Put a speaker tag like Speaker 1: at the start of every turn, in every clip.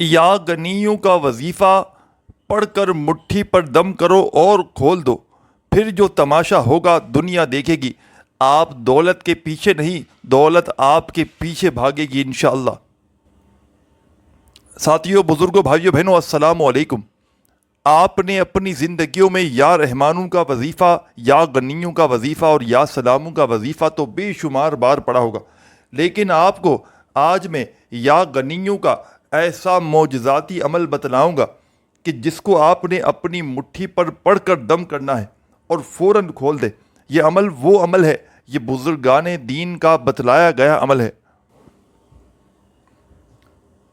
Speaker 1: یا غنیوں کا وظیفہ پڑھ کر مٹھی پر دم کرو اور کھول دو، پھر جو تماشا ہوگا دنیا دیکھے گی۔ آپ دولت کے پیچھے نہیں، دولت آپ کے پیچھے بھاگے گی انشاءاللہ۔ ساتھیوں، بزرگوں، بھائیوں، بہنوں، السلام علیکم۔ آپ نے اپنی زندگیوں میں یا رحمانوں کا وظیفہ، یا غنیوں کا وظیفہ اور یا سلاموں کا وظیفہ تو بے شمار بار پڑھا ہوگا، لیکن آپ کو آج میں یا غنیوں کا ایسا معجزاتی عمل بتلاؤں گا کہ جس کو آپ نے اپنی مٹھی پر پڑھ کر دم کرنا ہے اور فوراً کھول دے۔ یہ عمل وہ عمل ہے، یہ بزرگان دین کا بتلایا گیا عمل ہے۔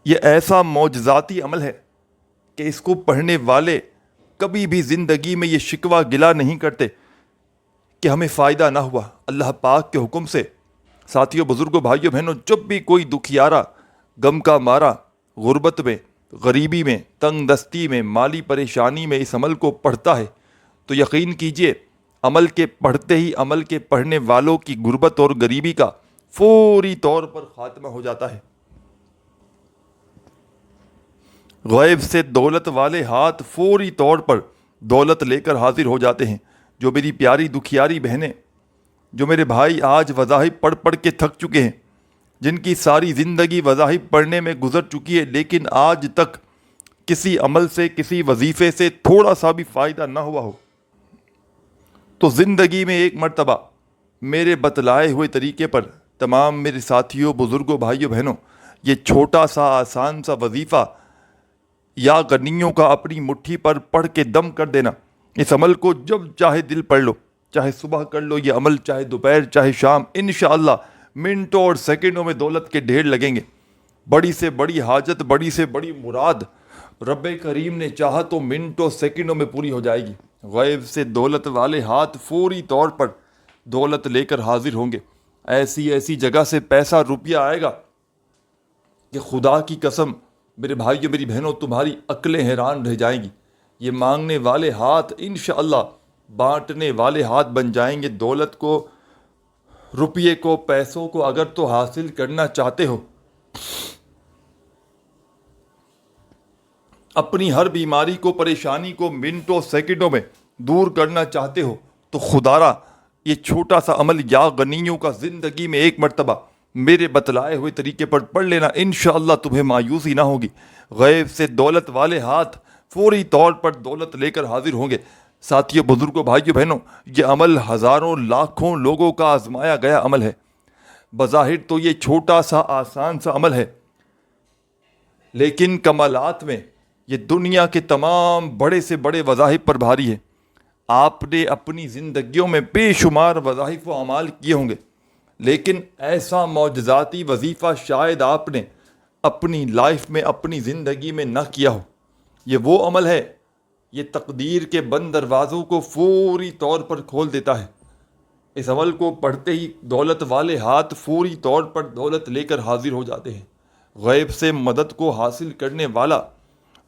Speaker 1: یہ ایسا معجزاتی عمل ہے کہ اس کو پڑھنے والے کبھی بھی زندگی میں یہ شکوہ گلہ نہیں کرتے کہ ہمیں فائدہ نہ ہوا اللہ پاک کے حکم سے۔ ساتھیوں، بزرگوں، بھائیوں، بہنوں، جب بھی کوئی دکھیارا، غم کا مارا، غربت میں، غریبی میں، تنگ دستی میں، مالی پریشانی میں اس عمل کو پڑھتا ہے تو یقین کیجئے عمل کے پڑھتے ہی عمل کے پڑھنے والوں کی غربت اور غریبی کا فوری طور پر خاتمہ ہو جاتا ہے۔ غیب سے دولت والے ہاتھ فوری طور پر دولت لے کر حاضر ہو جاتے ہیں۔ جو میری پیاری دکھیاری بہنیں، جو میرے بھائی آج وظائف پڑھ پڑھ کے تھک چکے ہیں، جن کی ساری زندگی وظائف پڑھنے میں گزر چکی ہے لیکن آج تک کسی عمل سے، کسی وظیفے سے تھوڑا سا بھی فائدہ نہ ہوا ہو، تو زندگی میں ایک مرتبہ میرے بتلائے ہوئے طریقے پر تمام میرے ساتھیوں، بزرگوں، بھائیوں، بہنوں، یہ چھوٹا سا آسان سا وظیفہ یا غنیوں کا اپنی مٹھی پر پڑھ کے دم کر دینا، اس عمل کو جب چاہے دل پڑھ لو، چاہے صبح کر لو یہ عمل، چاہے دوپہر، چاہے شام، انشاءاللہ منٹوں اور سیکنڈوں میں دولت کے ڈھیر لگیں گے۔ بڑی سے بڑی حاجت، بڑی سے بڑی مراد رب کریم نے چاہا تو منٹوں سیکنڈوں میں پوری ہو جائے گی۔ غیب سے دولت والے ہاتھ فوری طور پر دولت لے کر حاضر ہوں گے۔ ایسی ایسی جگہ سے پیسہ روپیہ آئے گا کہ خدا کی قسم میرے بھائیوں، میری بہنوں، تمہاری عقلیں حیران رہ جائیں گی۔ یہ مانگنے والے ہاتھ انشاءاللہ بانٹنے والے ہاتھ بن جائیں گے۔ دولت کو، روپیے کو، پیسوں کو اگر تو حاصل کرنا چاہتے ہو، اپنی ہر بیماری کو، پریشانی کو منٹوں سیکنڈوں میں دور کرنا چاہتے ہو تو خدارا یہ چھوٹا سا عمل یا غنیوں کا زندگی میں ایک مرتبہ میرے بتلائے ہوئے طریقے پر پڑھ لینا، انشاءاللہ تمہیں مایوسی نہ ہوگی۔ غیب سے دولت والے ہاتھ فوری طور پر دولت لے کر حاضر ہوں گے۔ ساتھیوں، بزرگوں، بھائیوں، بہنوں، یہ عمل ہزاروں لاکھوں لوگوں کا آزمایا گیا عمل ہے۔ بظاہر تو یہ چھوٹا سا آسان سا عمل ہے، لیکن کمالات میں یہ دنیا کے تمام بڑے سے بڑے وظائف پر بھاری ہے۔ آپ نے اپنی زندگیوں میں بے شمار وظائف و اعمال کیے ہوں گے، لیکن ایسا معجزاتی وظیفہ شاید آپ نے اپنی لائف میں، اپنی زندگی میں نہ کیا ہو۔ یہ وہ عمل ہے، یہ تقدیر کے بند دروازوں کو فوری طور پر کھول دیتا ہے۔ اس عمل کو پڑھتے ہی دولت والے ہاتھ فوری طور پر دولت لے کر حاضر ہو جاتے ہیں۔ غیب سے مدد کو حاصل کرنے والا،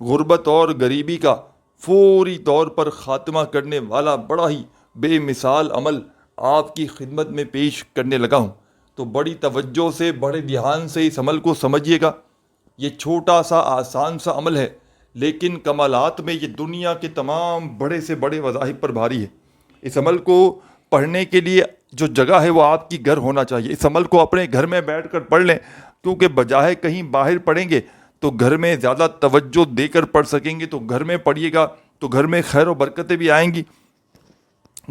Speaker 1: غربت اور غریبی کا فوری طور پر خاتمہ کرنے والا بڑا ہی بے مثال عمل آپ کی خدمت میں پیش کرنے لگا ہوں، تو بڑی توجہ سے، بڑے دھیان سے اس عمل کو سمجھیے گا۔ یہ چھوٹا سا آسان سا عمل ہے، لیکن کمالات میں یہ دنیا کے تمام بڑے سے بڑے وظائف پر بھاری ہے۔ اس عمل کو پڑھنے کے لیے جو جگہ ہے وہ آپ کی گھر ہونا چاہیے۔ اس عمل کو اپنے گھر میں بیٹھ کر پڑھ لیں، کیونکہ بجائے کہیں باہر پڑھیں گے تو گھر میں زیادہ توجہ دے کر پڑھ سکیں گے۔ تو گھر میں پڑھیے گا تو گھر میں خیر و برکتیں بھی آئیں گی،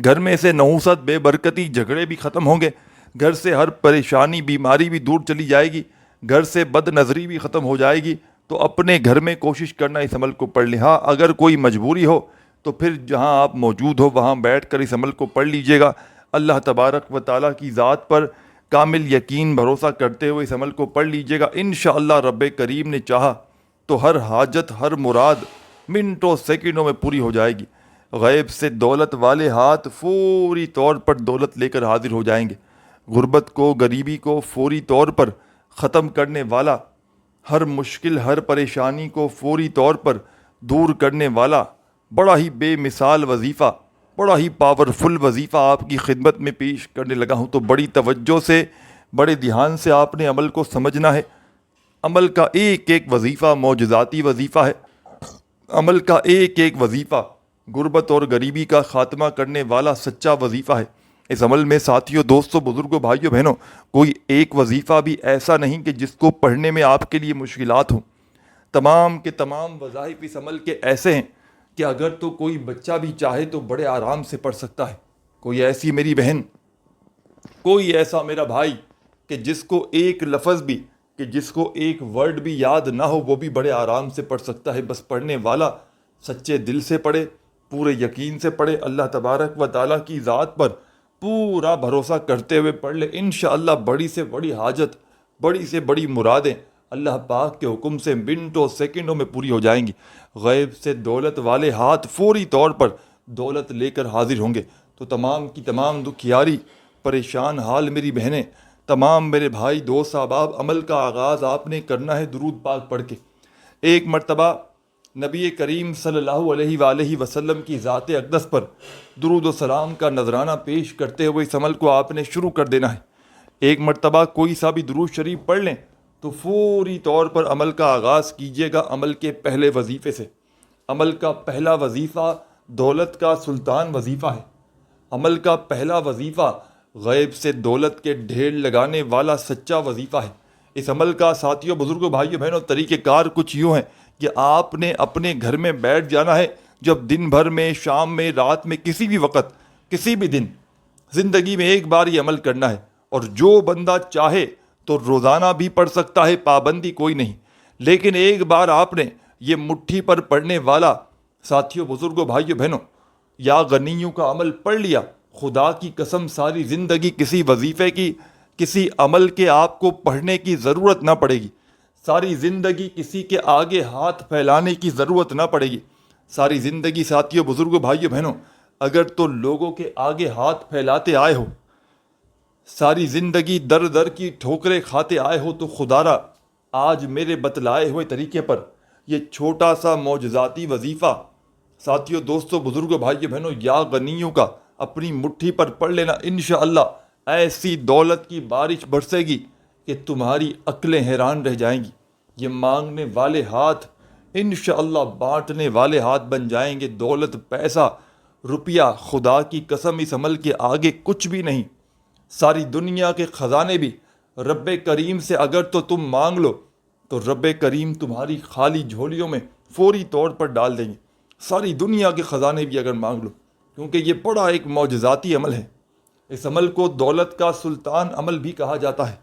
Speaker 1: گھر میں سے نحوست، بے برکتی، جھگڑے بھی ختم ہوں گے، گھر سے ہر پریشانی، بیماری بھی دور چلی جائے گی، گھر سے بد نظری بھی ختم ہو جائے گی۔ تو اپنے گھر میں کوشش کرنا اس عمل کو پڑھ لیں۔ ہاں، اگر کوئی مجبوری ہو تو پھر جہاں آپ موجود ہو وہاں بیٹھ کر اس عمل کو پڑھ لیجئے گا۔ اللہ تبارک و تعالیٰ کی ذات پر کامل یقین بھروسہ کرتے ہوئے اس عمل کو پڑھ لیجئے گا۔ انشاءاللہ رب کریم نے چاہا تو ہر حاجت، ہر مراد منٹوں سیکنڈوں میں پوری ہو جائے گی۔ غیب سے دولت والے ہاتھ فوری طور پر دولت لے کر حاضر ہو جائیں گے۔ غربت کو، غریبی کو فوری طور پر ختم کرنے والا، ہر مشکل، ہر پریشانی کو فوری طور پر دور کرنے والا بڑا ہی بے مثال وظیفہ، بڑا ہی پاورفل وظیفہ آپ کی خدمت میں پیش کرنے لگا ہوں۔ تو بڑی توجہ سے، بڑے دھیان سے آپ نے عمل کو سمجھنا ہے۔ عمل کا ایک ایک وظیفہ معجزاتی وظیفہ ہے. عمل کا ایک ایک وظیفہ غربت اور غریبی کا خاتمہ کرنے والا سچا وظیفہ ہے. اس عمل میں ساتھیوں، دوستوں، بزرگوں، بھائیوں، بہنوں، کوئی ایک وظیفہ بھی ایسا نہیں کہ جس کو پڑھنے میں آپ کے لیے مشکلات ہوں. تمام کے تمام وظائف اس عمل کے ایسے ہیں کہ اگر تو کوئی بچہ بھی چاہے تو بڑے آرام سے پڑھ سکتا ہے. کوئی ایسی میری بہن، کوئی ایسا میرا بھائی کہ جس کو ایک لفظ بھی، کہ جس کو ایک ورڈ بھی یاد نہ ہو، وہ بھی بڑے آرام سے پڑھ سکتا ہے. بس پڑھنے والا سچے دل سے پڑھے، پورے یقین سے پڑھے، اللہ تبارک و تعالیٰ کی ذات پر پورا بھروسہ کرتے ہوئے پڑھ لے. انشاءاللہ بڑی سے بڑی حاجت، بڑی سے بڑی مرادیں اللہ پاک کے حکم سے منٹوں سیکنڈوں میں پوری ہو جائیں گی. غیب سے دولت والے ہاتھ فوری طور پر دولت لے کر حاضر ہوں گے. تو تمام کی تمام دکھیاری، پریشان حال میری بہنیں، تمام میرے بھائی، دوست، احباب، عمل کا آغاز آپ نے کرنا ہے درود پاک پڑھ کے. ایک مرتبہ نبی کریم صلی اللہ علیہ وآلہ وسلم کی ذات اقدس پر درود و سلام کا نذرانہ پیش کرتے ہوئے اس عمل کو آپ نے شروع کر دینا ہے. ایک مرتبہ کوئی سا بھی درود شریف پڑھ لیں تو فوری طور پر عمل کا آغاز کیجیے گا عمل کے پہلے وظیفے سے. عمل کا پہلا وظیفہ دولت کا سلطان وظیفہ ہے. عمل کا پہلا وظیفہ غیب سے دولت کے ڈھیر لگانے والا سچا وظیفہ ہے. اس عمل کا ساتھیوں، بزرگوں، بھائیوں، بہنوں، طریقہ کار کچھ یوں ہے کہ آپ نے اپنے گھر میں بیٹھ جانا ہے. جب دن بھر میں، شام میں، رات میں، کسی بھی وقت، کسی بھی دن زندگی میں ایک بار یہ عمل کرنا ہے. اور جو بندہ چاہے تو روزانہ بھی پڑھ سکتا ہے، پابندی کوئی نہیں. لیکن ایک بار آپ نے یہ مٹھی پر پڑھنے والا ساتھیوں، بزرگوں، بھائیوں، بہنوں، یا غنیوں کا عمل پڑھ لیا، خدا کی قسم ساری زندگی کسی وظیفے کی، کسی عمل کے آپ کو پڑھنے کی ضرورت نہ پڑے گی. ساری زندگی کسی کے آگے ہاتھ پھیلانے کی ضرورت نہ پڑے گی. ساری زندگی ساتھیوں، بزرگوں، بھائیوں، بہنوں، اگر تو لوگوں کے آگے ہاتھ پھیلاتے آئے ہو، ساری زندگی در در کی ٹھوکریں کھاتے آئے ہو، تو خدا را آج میرے بتلائے ہوئے طریقے پر یہ چھوٹا سا معجزاتی وظیفہ ساتھیوں، دوستوں، بزرگوں، بھائیوں، بہنوں، یا غنیوں کا اپنی مٹھی پر پڑھ لینا. انشاءاللہ ایسی دولت کی بارش برسے گی کہ تمہاری عقلیں حیران رہ جائیں گی. یہ مانگنے والے ہاتھ انشاءاللہ بانٹنے والے ہاتھ بن جائیں گے. دولت، پیسہ، روپیہ، خدا کی قسم اس عمل کے آگے کچھ بھی نہیں. ساری دنیا کے خزانے بھی رب کریم سے اگر تو تم مانگ لو تو رب کریم تمہاری خالی جھولیوں میں فوری طور پر ڈال دیں گے. ساری دنیا کے خزانے بھی اگر مانگ لو، کیونکہ یہ بڑا ایک معجزاتی عمل ہے. اس عمل کو دولت کا سلطان عمل بھی کہا جاتا ہے.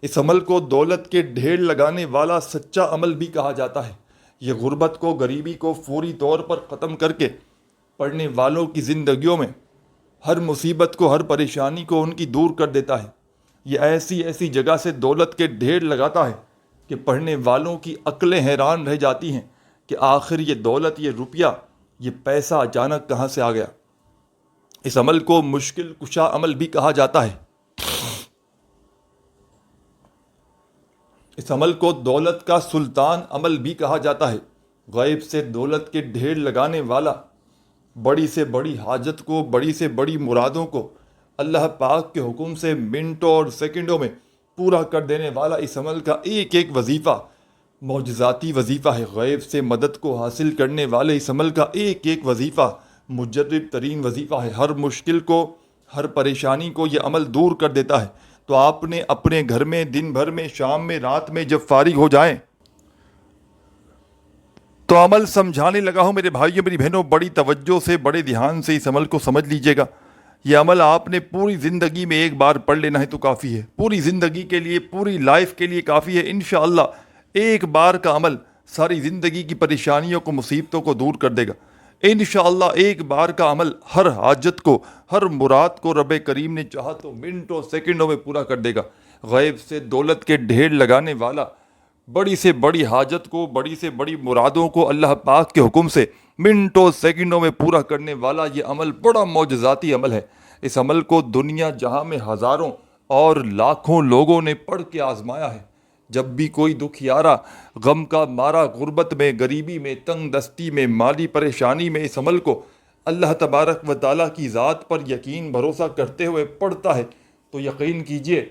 Speaker 1: اس عمل کو دولت کے ڈھیر لگانے والا سچا عمل بھی کہا جاتا ہے. یہ غربت کو، غریبی کو فوری طور پر ختم کر کے پڑھنے والوں کی زندگیوں میں ہر مصیبت کو، ہر پریشانی کو ان کی دور کر دیتا ہے. یہ ایسی ایسی جگہ سے دولت کے ڈھیر لگاتا ہے کہ پڑھنے والوں کی عقلیں حیران رہ جاتی ہیں کہ آخر یہ دولت، یہ روپیہ، یہ پیسہ اچانک کہاں سے آ گیا. اس عمل کو مشکل کشا عمل بھی کہا جاتا ہے. اس عمل کو دولت کا سلطان عمل بھی کہا جاتا ہے. غیب سے دولت کے ڈھیر لگانے والا، بڑی سے بڑی حاجت کو، بڑی سے بڑی مرادوں کو اللہ پاک کے حکم سے منٹوں اور سیکنڈوں میں پورا کر دینے والا اس عمل کا ایک ایک وظیفہ معجزاتی وظیفہ ہے. غیب سے مدد کو حاصل کرنے والے اس عمل کا ایک ایک وظیفہ مجرب ترین وظیفہ ہے. ہر مشکل کو، ہر پریشانی کو یہ عمل دور کر دیتا ہے. تو آپ نے اپنے گھر میں دن بھر میں، شام میں، رات میں جب فارغ ہو جائیں تو عمل سمجھانے لگا ہوں میرے بھائیوں، میری بہنوں، بڑی توجہ سے، بڑے دھیان سے اس عمل کو سمجھ لیجئے گا. یہ عمل آپ نے پوری زندگی میں ایک بار پڑھ لینا ہے تو کافی ہے. پوری زندگی کے لیے، پوری لائف کے لیے کافی ہے. انشاءاللہ ایک بار کا عمل ساری زندگی کی پریشانیوں کو، مصیبتوں کو دور کر دے گا. انشاءاللہ ایک بار کا عمل ہر حاجت کو، ہر مراد کو رب کریم نے چاہا تو منٹوں سیکنڈوں میں پورا کر دے گا. غیب سے دولت کے ڈھیر لگانے والا، بڑی سے بڑی حاجت کو، بڑی سے بڑی مرادوں کو اللہ پاک کے حکم سے منٹوں سیکنڈوں میں پورا کرنے والا یہ عمل بڑا معجزاتی عمل ہے. اس عمل کو دنیا جہاں میں ہزاروں اور لاکھوں لوگوں نے پڑھ کے آزمایا ہے. جب بھی کوئی دکھیارا، غم کا مارا، غربت میں، غریبی میں، تنگ دستی میں، مالی پریشانی میں اس عمل کو اللہ تبارک و تعالیٰ کی ذات پر یقین بھروسہ کرتے ہوئے پڑھتا ہے تو یقین کیجئے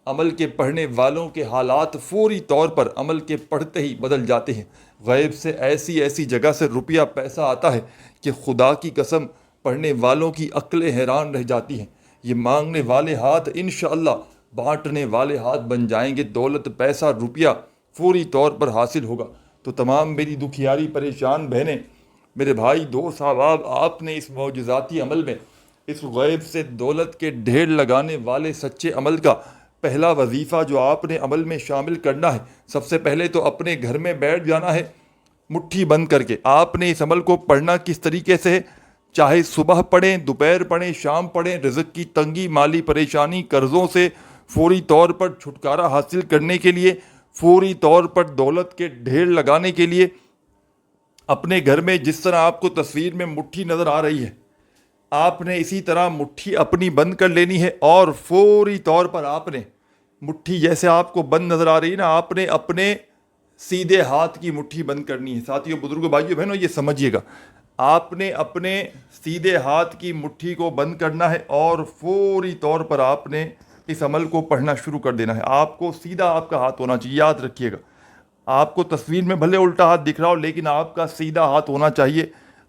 Speaker 1: عمل کے پڑھنے والوں کے حالات فوری طور پر عمل کے پڑھتے ہی بدل جاتے ہیں۔ غیب سے ایسی ایسی جگہ سے روپیہ پیسہ آتا ہے کہ خدا کی قسم پڑھنے والوں کی عقلیں حیران رہ جاتی ہیں۔ یہ مانگنے والے ہاتھ انشاءاللہ بانٹنے والے ہاتھ بن جائیں گے، دولت پیسہ روپیہ فوری طور پر حاصل ہوگا۔ تو تمام میری دکھیاری پریشان بہنیں، میرے بھائی دوست احباب، آپ نے اس معجزاتی عمل میں اس غیب سے دولت کے ڈھیر لگانے والے سچے عمل کا پہلا وظیفہ جو آپ نے عمل میں شامل کرنا ہے، سب سے پہلے تو اپنے گھر میں بیٹھ جانا ہے مٹھی بند کر کے۔ آپ نے اس عمل کو پڑھنا کس طریقے سے ہے؟ چاہے صبح پڑھیں، دوپہر پڑھیں، شام پڑھیں۔ رزق کی تنگی، مالی پریشانی، قرضوں سے فوری طور پر چھٹکارا حاصل کرنے کے لیے، فوری طور پر دولت کے ڈھیر لگانے کے لیے اپنے گھر میں جس طرح آپ کو تصویر میں مٹھی نظر آ رہی ہے، آپ نے اسی طرح مٹھی اپنی بند کر لینی ہے، اور فوری طور پر آپ نے مٹھی جیسے آپ کو بند نظر آ رہی ہے نا، آپ نے اپنے سیدھے ہاتھ کی مٹھی بند کرنی ہے۔ ساتھیوں، بزرگوں، بھائیوں، بہنوں، یہ سمجھیے گا، آپ نے اپنے سیدھے ہاتھ کی مٹھی کو بند کرنا ہے اور فوری طور پر آپ نے اس عمل کو پڑھنا شروع کر دینا ہے۔ آپ کو سیدھا آپ کا ہاتھ ہونا چاہیے، یاد رکھیے گا۔ آپ کو تصویر میں بھلے الٹا ہاتھ دکھ رہا ہو، لیکن آپ کا سیدھا ہاتھ ہونا چاہیے۔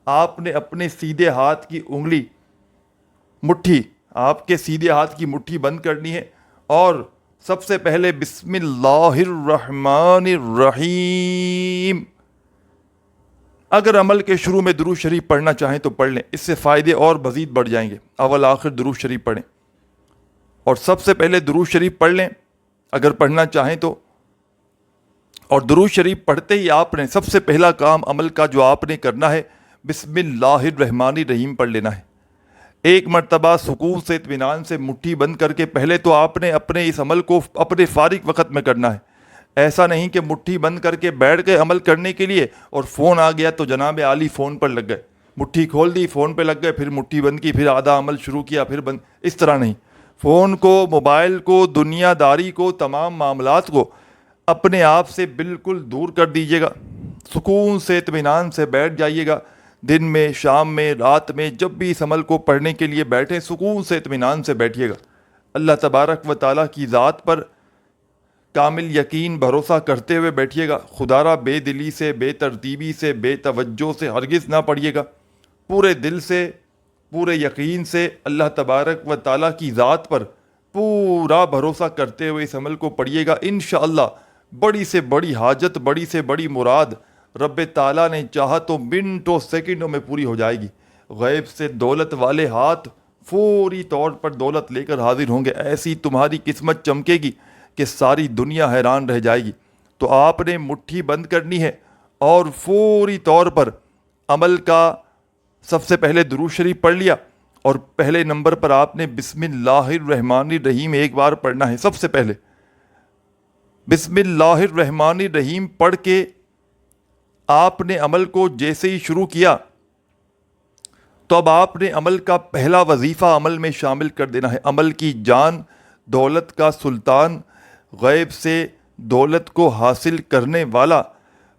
Speaker 1: آپ نے اپنے سیدھے ہاتھ کی انگلی مٹھی، آپ کے سیدھے ہاتھ کی مٹھی بند کرنی ہے، اور سب سے پہلے بسم اللہ الرحمن الرحیم۔ اگر عمل کے شروع میں درود شریف پڑھنا چاہیں تو پڑھ لیں، اس سے فائدے اور مزید بڑھ جائیں گے۔ اول آخر درود شریف پڑھیں، اور سب سے پہلے درود شریف پڑھ لیں اگر پڑھنا چاہیں تو۔ اور درود شریف پڑھتے ہی آپ نے سب سے پہلا کام عمل کا جو آپ نے کرنا ہے، بسم اللہ الرحمن الرحیم پڑھ لینا ہے۔ ایک مرتبہ سکون سے، اطمینان سے مٹھی بند کر کے پہلے تو آپ نے اپنے اس عمل کو اپنے فارغ وقت میں کرنا ہے۔ ایسا نہیں کہ مٹھی بند کر کے بیٹھ گئے عمل کرنے کے لیے اور فون آ گیا تو جناب عالی فون پر لگ گئے، مٹھی کھول دی، فون پہ لگ گئے، پھر مٹھی بند کی، پھر آدھا عمل شروع کیا، پھر بند۔ اس طرح نہیں، فون کو، موبائل کو، دنیا داری کو، تمام معاملات کو اپنے آپ سے بالکل دور کر دیجیے گا۔ سکون سے، اطمینان سے بیٹھ جائیے گا۔ دن میں، شام میں، رات میں، جب بھی اس عمل کو پڑھنے کے لیے بیٹھیں، سکون سے، اطمینان سے بیٹھیے گا۔ اللہ تبارک و تعالیٰ کی ذات پر کامل یقین، بھروسہ کرتے ہوئے بیٹھیے گا۔ خدا را بے دلی سے، بے ترتیبی سے، بے توجہ سے ہرگز نہ پڑھیے گا۔ پورے دل سے، پورے یقین سے اللہ تبارک و تعالیٰ کی ذات پر پورا بھروسہ کرتے ہوئے اس عمل کو پڑھیے گا۔ انشاءاللہ بڑی سے بڑی حاجت، بڑی سے بڑی مراد رب تعالیٰ نے چاہا تو منٹوں سیکنڈوں میں پوری ہو جائے گی۔ غیب سے دولت والے ہاتھ فوری طور پر دولت لے کر حاضر ہوں گے۔ ایسی تمہاری قسمت چمکے گی کہ ساری دنیا حیران رہ جائے گی۔ تو آپ نے مٹھی بند کرنی ہے اور فوری طور پر عمل کا سب سے پہلے درود شریف پڑھ لیا، اور پہلے نمبر پر آپ نے بسم اللہ الرحمن الرحیم ایک بار پڑھنا ہے۔ سب سے پہلے بسم اللہ الرحمن الرحیم پڑھ کے آپ نے عمل کو جیسے ہی شروع کیا تو اب آپ نے عمل کا پہلا وظیفہ عمل میں شامل کر دینا ہے۔ عمل کی جان، دولت کا سلطان، غیب سے دولت کو حاصل کرنے والا،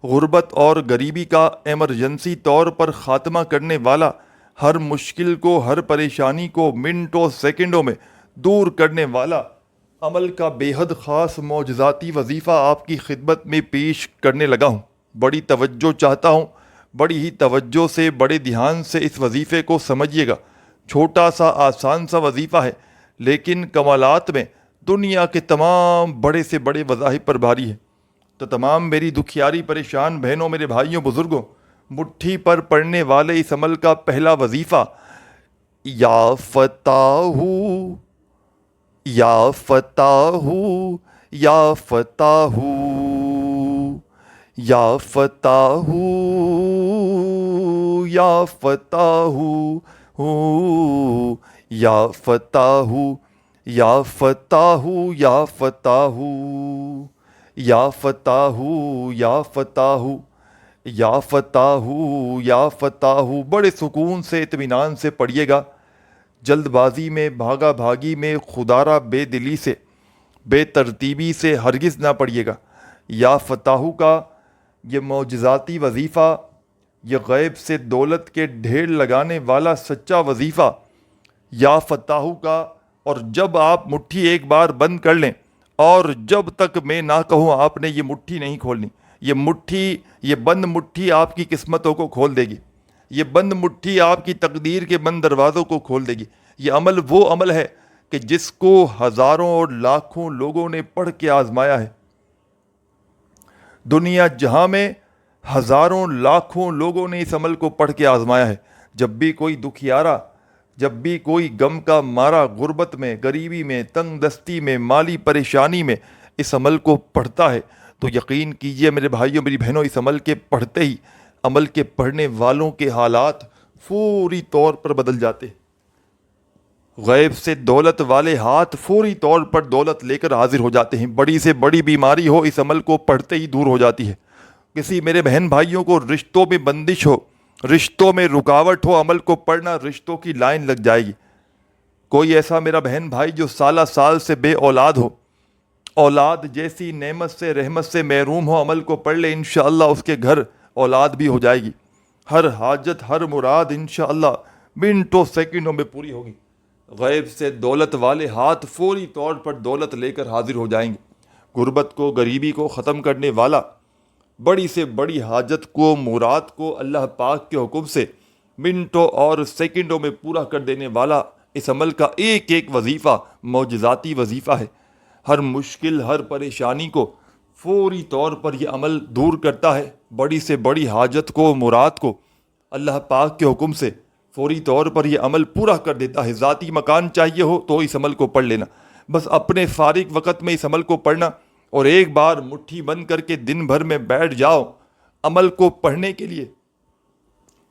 Speaker 1: غربت اور غریبی کا ایمرجنسی طور پر خاتمہ کرنے والا، ہر مشکل کو، ہر پریشانی کو منٹوں سیکنڈوں میں دور کرنے والا عمل کا بے حد خاص معجزاتی وظیفہ آپ کی خدمت میں پیش کرنے لگا ہوں۔ بڑی توجہ چاہتا ہوں، بڑی ہی توجہ سے، بڑے دھیان سے اس وظیفے کو سمجھیے گا۔ چھوٹا سا، آسان سا وظیفہ ہے، لیکن کمالات میں دنیا کے تمام بڑے سے بڑے وظائف پر بھاری ہے۔ تو تمام میری دکھیاری پریشان بہنوں، میرے بھائیوں، بزرگوں، مٹھی پر پڑھنے والے اس عمل کا پہلا وظیفہ، یا فتاح، یا فتاح، یا فتاح، یا فتاح، یا فتاح، یا فتاح، یا فتاح، یا فتاح، یا فتاح، یا فتاح، یا فتاح، یا فتاح۔ بڑے سکون سے، اطمینان سے پڑھیے گا۔ جلد بازی میں، بھاگا بھاگی میں، خدا را بے دلی سے، بے ترتیبی سے ہرگز نہ پڑھیے گا۔ یا فتاح کا یہ معجزاتی وظیفہ، یہ غیب سے دولت کے ڈھیر لگانے والا سچا وظیفہ، یا فتاح کا، اور جب آپ مٹھی ایک بار بند کر لیں اور جب تک میں نہ کہوں آپ نے یہ مٹھی نہیں کھولنی. یہ بند مٹھی آپ کی قسمتوں کو کھول دے گی. یہ بند مٹھی آپ کی تقدیر کے بند دروازوں کو کھول دے گی. یہ عمل وہ عمل ہے کہ جس کو ہزاروں اور لاکھوں لوگوں نے پڑھ کے آزمایا ہے. دنیا جہاں میں ہزاروں لاکھوں لوگوں نے اس عمل کو پڑھ کے آزمایا ہے. جب بھی کوئی دکھیارا، جب بھی کوئی غم کا مارا غربت میں، غریبی میں، تنگ دستی میں، مالی پریشانی میں اس عمل کو پڑھتا ہے تو یقین کیجئے میرے بھائیوں میری بہنوں، اس عمل کے پڑھتے ہی عمل کے پڑھنے والوں کے حالات فوری طور پر بدل جاتے. غیب سے دولت والے ہاتھ فوری طور پر دولت لے کر حاضر ہو جاتے ہیں. بڑی سے بڑی بیماری ہو اس عمل کو پڑھتے ہی دور ہو جاتی ہے. کسی میرے بہن بھائیوں کو رشتوں میں بندش ہو، رشتوں میں رکاوٹ ہو، عمل کو پڑھنا رشتوں کی لائن لگ جائے گی. کوئی ایسا میرا بہن بھائی جو سالہ سال سے بے اولاد ہو، اولاد جیسی نعمت سے رحمت سے محروم ہو، عمل کو پڑھ لے انشاءاللہ اس کے گھر اولاد بھی ہو جائے گی. ہر حاجت ہر مراد انشاءاللہ منٹوں سیکنڈوں میں پوری ہوگی. غیب سے دولت والے ہاتھ فوری طور پر دولت لے کر حاضر ہو جائیں گے. غربت کو غریبی کو ختم کرنے والا، بڑی سے بڑی حاجت کو مراد کو اللہ پاک کے حکم سے منٹوں اور سیکنڈوں میں پورا کر دینے والا اس عمل کا ایک ایک وظیفہ معجزاتی وظیفہ ہے. ہر مشکل ہر پریشانی کو فوری طور پر یہ عمل دور کرتا ہے. بڑی سے بڑی حاجت کو مراد کو اللہ پاک کے حکم سے فوری طور پر یہ عمل پورا کر دیتا ہے. ذاتی مکان چاہیے ہو تو اس عمل کو پڑھ لینا. بس اپنے فارغ وقت میں اس عمل کو پڑھنا اور ایک بار مٹھی بند کر کے دن بھر میں بیٹھ جاؤ عمل کو پڑھنے کے لیے.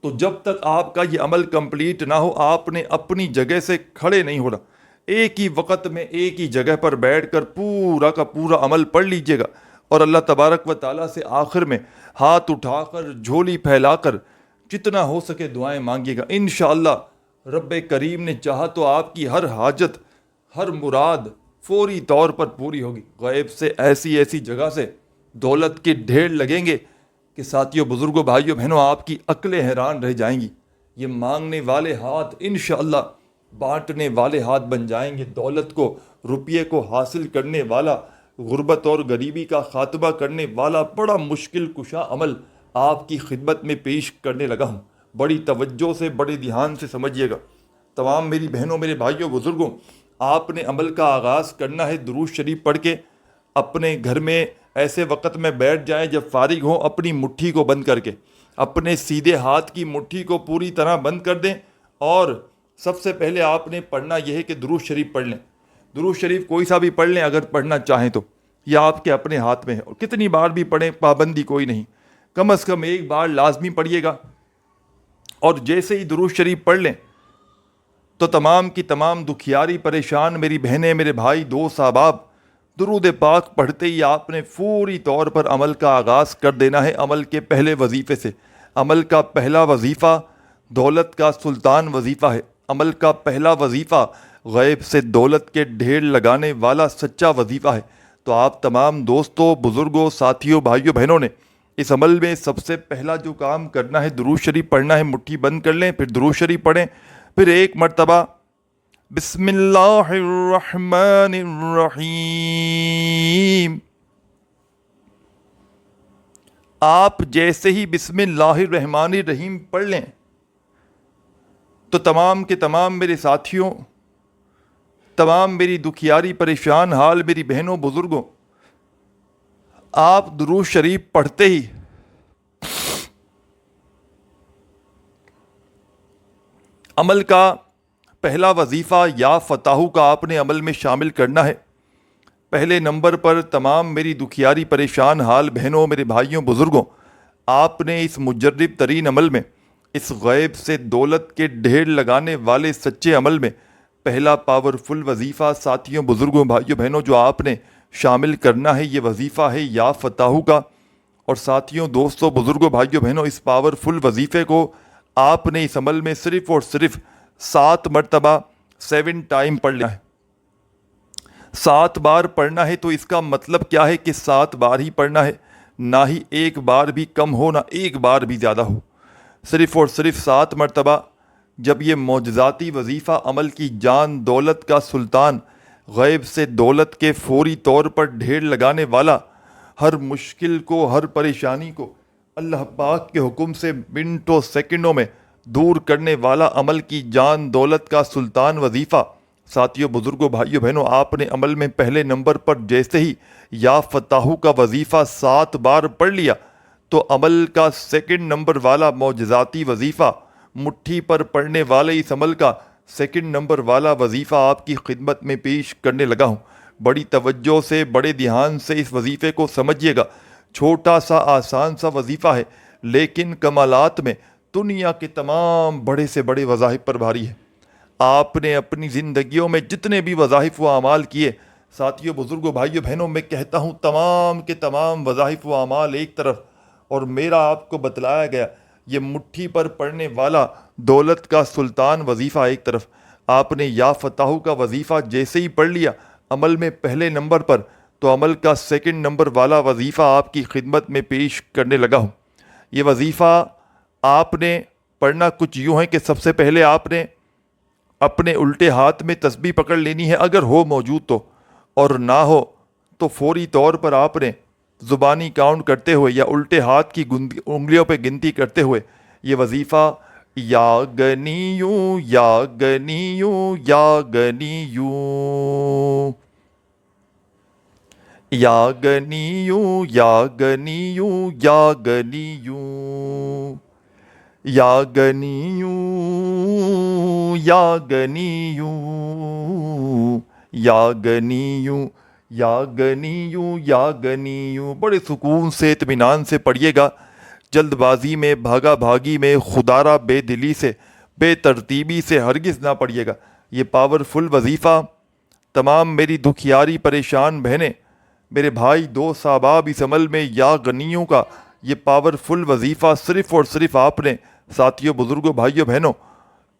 Speaker 1: تو جب تک آپ کا یہ عمل کمپلیٹ نہ ہو آپ نے اپنی جگہ سے کھڑے نہیں ہونا. ایک ہی وقت میں ایک ہی جگہ پر بیٹھ کر پورا کا پورا عمل پڑھ لیجئے گا اور اللہ تبارک و تعالیٰ سے آخر میں ہاتھ اٹھا کر جھولی پھیلا کر جتنا ہو سکے دعائیں مانگیے گا. انشاءاللہ رب کریم نے چاہا تو آپ کی ہر حاجت ہر مراد فوری طور پر پوری ہوگی. غیب سے ایسی ایسی جگہ سے دولت کے ڈھیر لگیں گے کہ ساتھیوں بزرگوں بھائیوں بہنوں آپ کی عقلیں حیران رہ جائیں گی. یہ مانگنے والے ہاتھ انشاءاللہ بانٹنے والے ہاتھ بن جائیں گے. دولت کو روپیے کو حاصل کرنے والا، غربت اور غریبی کا خاتمہ کرنے والا بڑا مشکل کشا عمل آپ کی خدمت میں پیش کرنے لگا ہوں. بڑی توجہ سے بڑے دھیان سے سمجھیے گا. تمام میری بہنوں میرے بھائیوں بزرگوں، آپ نے عمل کا آغاز کرنا ہے درود شریف پڑھ کے. اپنے گھر میں ایسے وقت میں بیٹھ جائیں جب فارغ ہوں، اپنی مٹھی کو بند کر کے اپنے سیدھے ہاتھ کی مٹھی کو پوری طرح بند کر دیں اور سب سے پہلے آپ نے پڑھنا یہ ہے کہ درود شریف پڑھ لیں. درود شریف کوئی سا بھی پڑھ لیں اگر پڑھنا چاہیں تو، یہ آپ کے اپنے ہاتھ میں ہے. اور کتنی بار بھی پڑھیں پابندی کوئی نہیں، کم از کم ایک بار لازمی پڑھیے گا. اور جیسے ہی درود شریف پڑھ لیں تو تمام کی تمام دکھیاری پریشان میری بہنیں میرے بھائی دوست احباب، درود پاک پڑھتے ہی آپ نے فوری طور پر عمل کا آغاز کر دینا ہے. عمل کے پہلے وظیفے سے. عمل کا پہلا وظیفہ دولت کا سلطان وظیفہ ہے. عمل کا پہلا وظیفہ غیب سے دولت کے ڈھیر لگانے والا سچا وظیفہ ہے. تو آپ تمام دوستوں بزرگوں ساتھیوں بھائیوں بہنوں نے اس عمل میں سب سے پہلا جو کام کرنا ہے درود شریف پڑھنا ہے. مٹھی بند کر لیں، پھر درود شریف پڑھیں، پھر ایک مرتبہ بسم اللہ الرحمن الرحیم. آپ جیسے ہی بسم اللہ الرحمن الرحیم پڑھ لیں تو تمام کے تمام میرے ساتھیوں، تمام میری دکھیاری پریشان حال میری بہنوں بزرگوں، آپ درود شریف پڑھتے ہی عمل کا پہلا وظیفہ یا فتح کا آپ نے عمل میں شامل کرنا ہے. پہلے نمبر پر تمام میری دکھیاری پریشان حال بہنوں میرے بھائیوں بزرگوں، آپ نے اس مجرب ترین عمل میں، اس غیب سے دولت کے ڈھیر لگانے والے سچے عمل میں پہلا پاورفل وظیفہ ساتھیوں بزرگوں بھائیوں بہنوں جو آپ نے شامل کرنا ہے، یہ وظیفہ ہے یا فتح کا. اور ساتھیوں دوستوں بزرگوں بھائیوں بہنوں، اس پاورفل وظیفے کو آپ نے اس عمل میں صرف اور صرف 7 مرتبہ 7 ٹائم پڑھ لینا ہے. 7 بار پڑھنا ہے. تو اس کا مطلب کیا ہے کہ 7 بار ہی پڑھنا ہے، نہ ہی ایک بار بھی کم ہو نہ ایک بار بھی زیادہ ہو. صرف اور صرف 7 مرتبہ. جب یہ معجزاتی وظیفہ عمل کی جان دولت کا سلطان غیب سے دولت کے فوری طور پر ڈھیر لگانے والا، ہر مشکل کو، ہر پریشانی کو اللہ پاک کے حکم سے منٹوں سیکنڈوں میں دور کرنے والا، عمل کی جان دولت کا سلطان وظیفہ۔ ساتھیوں، بزرگوں، بھائیوں، بہنوں، آپ نے عمل میں پہلے نمبر پر جیسے ہی یا فتاحو کا وظیفہ 7 بار پڑھ لیا تو عمل کا سیکنڈ نمبر والا معجزاتی وظیفہ، مٹھی پر پڑھنے والے اس عمل کا سیکنڈ نمبر والا وظیفہ آپ کی خدمت میں پیش کرنے لگا ہوں۔ بڑی توجہ سے، بڑے دھیان سے اس وظیفے کو سمجھیے گا۔ چھوٹا سا آسان سا وظیفہ ہے، لیکن کمالات میں دنیا کے تمام بڑے سے بڑے وظائف پر بھاری ہے۔ آپ نے اپنی زندگیوں میں جتنے بھی وظائف و اعمال کیے، ساتھیوں، بزرگوں، بھائیوں، بہنوں، میں کہتا ہوں تمام کے تمام وظائف و اعمال ایک طرف، اور میرا آپ کو بتلایا گیا یہ مٹھی پر پڑنے والا دولت کا سلطان وظیفہ ایک طرف۔ آپ نے یا فتاحو کا وظیفہ جیسے ہی پڑھ لیا عمل میں پہلے نمبر پر، تو عمل کا سیکنڈ نمبر والا وظیفہ آپ کی خدمت میں پیش کرنے لگا ہوں۔ یہ وظیفہ آپ نے پڑھنا کچھ یوں ہے کہ سب سے پہلے آپ نے اپنے الٹے ہاتھ میں تسبیح پکڑ لینی ہے، اگر ہو موجود تو، اور نہ ہو تو فوری طور پر آپ نے زبانی کاؤنٹ کرتے ہوئے یا الٹے ہاتھ کی انگلیوں پہ گنتی کرتے ہوئے یہ وظیفہ یا گنیوں یا گنیوں یا گنیوں یا گنیوں یا گنیوں یا گنیوں یا گنیوں یا گنیوں یا گنیوں یا گنیوں یا گنیوں، بڑے سکون سے، اطمینان سے پڑھیے گا۔ جلد بازی میں، بھاگا بھاگی میں، خودارہ بے دلی سے، بے ترتیبی سے ہرگز نہ پڑھیے گا۔ یہ پاورفل وظیفہ تمام میری دکھیاری پریشان بہنیں، میرے بھائی، دوست، احباب، اس عمل میں یا غنیوں کا یہ پاورفل وظیفہ صرف اور صرف آپ نے، ساتھیوں، بزرگوں، بھائیوں، بہنوں،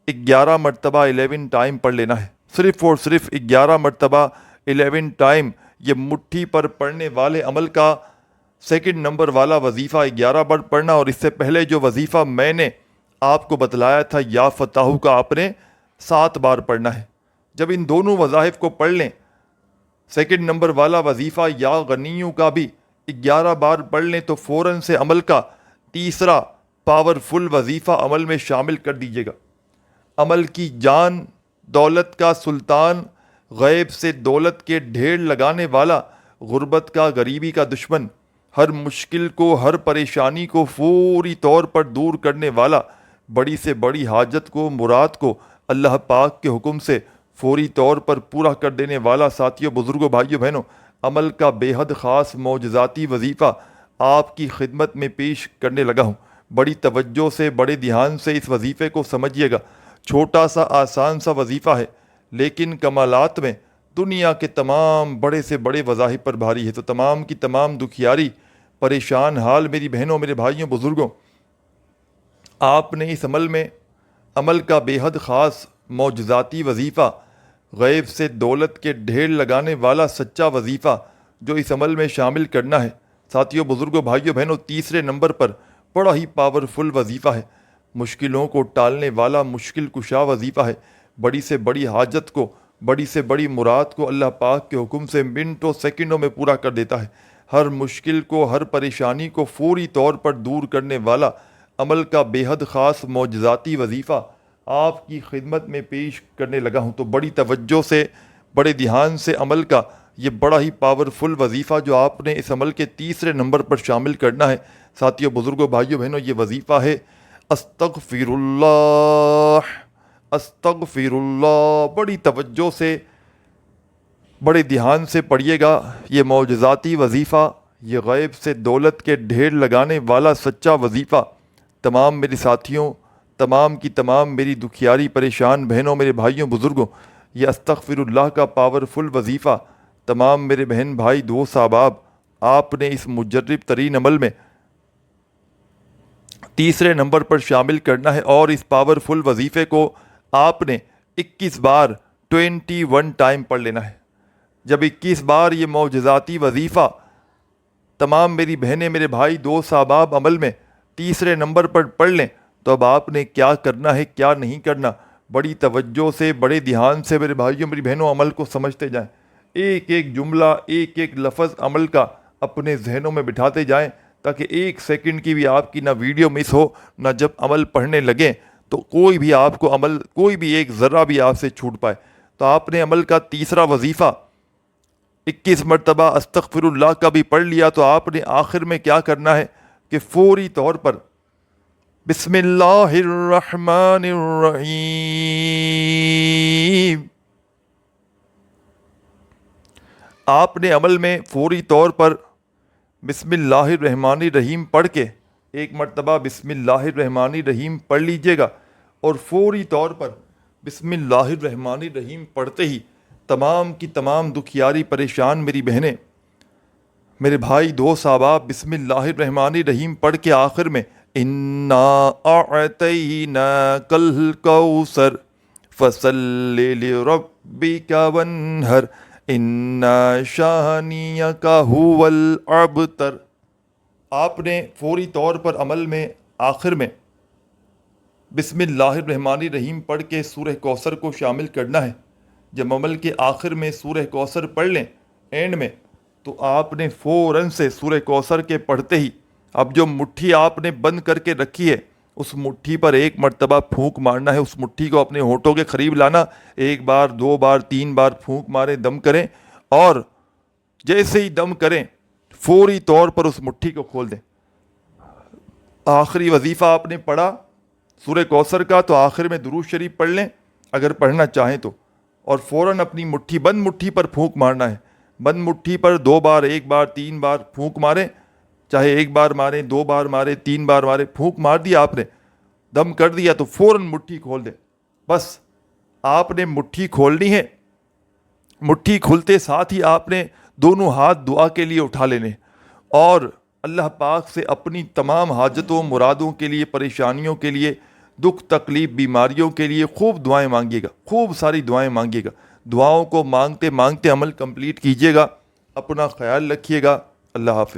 Speaker 1: 11 مرتبہ 11 ٹائم پڑھ لینا ہے۔ صرف اور صرف 11 مرتبہ 11 ٹائم یہ مٹھی پر پڑھنے والے عمل کا سیکنڈ نمبر والا وظیفہ 11 بار پڑھنا، اور اس سے پہلے جو وظیفہ میں نے آپ کو بتلایا تھا یا فتاحو کا، آپ نے 7 بار پڑھنا ہے۔ جب ان دونوں وظائف کو پڑھ لیں، سیکنڈ نمبر والا وظیفہ یا غنیوں کا بھی 11 بار پڑھ لیں، تو فوراً سے عمل کا تیسرا پاورفل وظیفہ عمل میں شامل کر دیجیے گا۔ عمل کی جان دولت کا سلطان، غیب سے دولت کے ڈھیر لگانے والا، غربت کا، غریبی کا دشمن، ہر مشکل کو، ہر پریشانی کو فوری طور پر دور کرنے والا، بڑی سے بڑی حاجت کو، مراد کو اللہ پاک کے حکم سے فوری طور پر پورا کر دینے والا، ساتھیوں، بزرگوں، بھائیوں، بہنوں، عمل کا بے حد خاص معجزاتی وظیفہ آپ کی خدمت میں پیش کرنے لگا ہوں۔ بڑی توجہ سے، بڑے دھیان سے اس وظیفے کو سمجھیے گا۔ چھوٹا سا آسان سا وظیفہ ہے، لیکن کمالات میں دنیا کے تمام بڑے سے بڑے وظائف پر بھاری ہے۔ تو تمام کی تمام دکھیاری پریشان حال میری بہنوں، میرے بھائیوں، بزرگوں، آپ نے اس عمل میں عمل کا بے حد خاص معجزاتی وظیفہ، غیب سے دولت کے ڈھیر لگانے والا سچا وظیفہ جو اس عمل میں شامل کرنا ہے، ساتھیوں، بزرگوں، بھائیوں، بہنوں، تیسرے نمبر پر بڑا ہی پاورفل وظیفہ ہے، مشکلوں کو ٹالنے والا مشکل کشا وظیفہ ہے۔ بڑی سے بڑی حاجت کو، بڑی سے بڑی مراد کو اللہ پاک کے حکم سے منٹوں سیکنڈوں میں پورا کر دیتا ہے۔ ہر مشکل کو، ہر پریشانی کو فوری طور پر دور کرنے والا عمل کا بے حد خاص معجزاتی وظیفہ آپ کی خدمت میں پیش کرنے لگا ہوں۔ تو بڑی توجہ سے، بڑے دھیان سے عمل کا یہ بڑا ہی پاورفل وظیفہ جو آپ نے اس عمل کے تیسرے نمبر پر شامل کرنا ہے، ساتھیوں، بزرگوں، بھائیوں، بہنوں، یہ وظیفہ ہے استغفر اللہ، استغفر اللہ۔ بڑی توجہ سے، بڑے دھیان سے پڑھیے گا۔ یہ معجزاتی وظیفہ، یہ غیب سے دولت کے ڈھیر لگانے والا سچا وظیفہ تمام میرے ساتھیوں، تمام کی تمام میری دکھیاری پریشان بہنوں، میرے بھائیوں، بزرگوں، یہ استغفر اللہ کا پاورفل وظیفہ تمام میرے بہن بھائی، دوست، احباب، آپ نے اس مجرب ترین عمل میں تیسرے نمبر پر شامل کرنا ہے، اور اس پاورفل وظیفے کو آپ نے 21 بار 21 ٹائم پڑھ لینا ہے۔ جب 21 بار یہ معجزاتی وظیفہ تمام میری بہنیں، میرے بھائی، دوست، احباب عمل میں تیسرے نمبر پر پڑھ لیں، تو اب آپ نے کیا کرنا ہے، کیا نہیں کرنا، بڑی توجہ سے، بڑے دھیان سے میرے بھائیوں میری بہنوں عمل کو سمجھتے جائیں، ایک ایک جملہ، ایک ایک لفظ عمل کا اپنے ذہنوں میں بٹھاتے جائیں، تاکہ ایک سیکنڈ کی بھی آپ کی نہ ویڈیو مس ہو، نہ جب عمل پڑھنے لگیں تو کوئی بھی آپ کو عمل، کوئی بھی ایک ذرہ بھی آپ سے چھوٹ پائے۔ تو آپ نے عمل کا تیسرا وظیفہ 21 مرتبہ استغفر اللہ کا بھی پڑھ لیا، تو آپ نے آخر میں کیا کرنا ہے کہ فوری طور پر بسم اللہ الرحمن الرحیم، آپ نے عمل میں فوری طور پر بسم اللہ الرحمن الرحیم پڑھ کے ایک مرتبہ بسم اللہ الرحمن الرحیم پڑھ لیجئے گا، اور فوری طور پر بسم اللہ الرحمن الرحیم پڑھتے ہی تمام کی تمام دکھیاری پریشان میری بہنیں، میرے بھائی دوست احباب، بسم اللہ الرحمن الرحیم پڑھ کے آخر میں انا اعطیناک الکوثر فصل لربک وانحر ان شانیک هو الابتر، آپ نے فوری طور پر عمل میں آخر میں بسم اللہ الرحمن الرحیم پڑھ کے سورہ کوثر کو شامل کرنا ہے۔ جب عمل کے آخر میں سورہ کوثر پڑھ لیں اینڈ میں، تو آپ نے فوراً سے سورہ کوثر کے پڑھتے ہی اب جو مٹھی آپ نے بند کر کے رکھی ہے اس مٹھی پر ایک مرتبہ پھونک مارنا ہے، اس مٹھی کو اپنے ہونٹوں کے قریب لانا، ایک بار، دو بار، تین بار پھونک ماریں، دم کریں، اور جیسے ہی دم کریں فوری طور پر اس مٹھی کو کھول دیں۔ آخری وظیفہ آپ نے پڑھا سورہ کوثر کا، تو آخر میں درود شریف پڑھ لیں اگر پڑھنا چاہیں تو، اور فوراً اپنی مٹھی، بند مٹھی پر پھونک مارنا ہے، بند مٹھی پر دو بار، ایک بار، تین بار پھونک ماریں، چاہے ایک بار ماریں، دو بار ماریں، تین بار ماریں، پھونک مار دیا آپ نے، دم کر دیا تو فوراً مٹھی کھول دیں۔ بس آپ نے مٹھی کھولنی ہے، مٹھی کھلتے ساتھ ہی آپ نے دونوں ہاتھ دعا کے لیے اٹھا لینے، اور اللہ پاک سے اپنی تمام حاجتوں، مرادوں کے لیے، پریشانیوں کے لیے، دکھ تکلیف، بیماریوں کے لیے خوب دعائیں مانگیے گا، خوب ساری دعائیں مانگیے گا۔ دعاؤں کو مانگتے مانگتے عمل کمپلیٹ کیجیے گا۔ اپنا خیال رکھیے گا۔ اللہ حافظ۔